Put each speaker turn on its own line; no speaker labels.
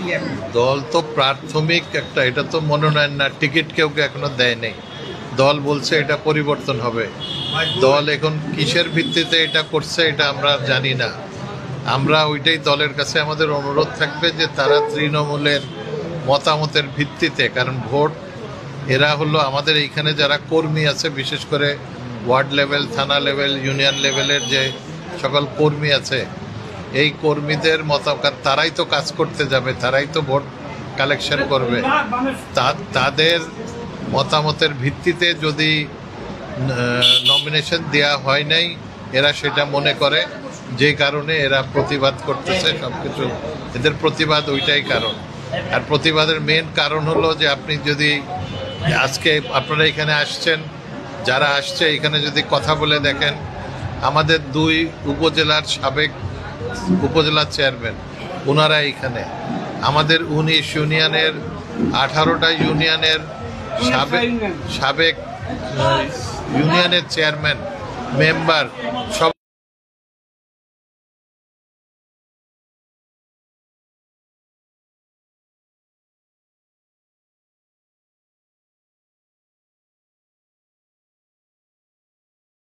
কি এখন?
দল তো প্রাথমিক একটা, এটা তো মনোনয়ন না, টিকিট কেউ এখনো দেয় নেই। দল বলছে এটা পরিবর্তন হবে। দল এখন কিসের ভিত্তিতে এটা করছে এটা আমরা জানি না। আমরা ওইটাই দলের কাছে আমাদের অনুরোধ থাকবে যে তারা তৃণমূলের মতামতের ভিত্তিতে, কারণ ভোট এরা হলো আমাদের এইখানে যারা কর্মী আছে, বিশেষ করে ওয়ার্ড লেভেল, থানা লেভেল, ইউনিয়ন লেভেলের যে সকল কর্মী আছে, এই কর্মীদের মতামত, তারাই তো কাজ করতে যাবে, তারাই তো ভোট কালেকশন করবে। তাদের মতামতের ভিত্তিতে যদি নমিনেশন দেওয়া হয় নাই, এরা সেটা মনে করে, যে কারণে এরা প্রতিবাদ করতেছে। সবকিছু এদের প্রতিবাদ ওইটাই কারণ। আর প্রতিবাদের মেন কারণ হলো যে আপনি যদি আজকে আপনারা এখানে আসছেন, যারা আসছে এখানে যদি কথা বলে দেখেন, আমাদের 2 উপজেলার সাবেক উপজেলা চেয়ারম্যান ওনারা এখানে, আমাদের 19 ইউনিয়নের 18টা ইউনিয়নের সাবেক ইউনিয়নের চেয়ারম্যান, মেম্বার সব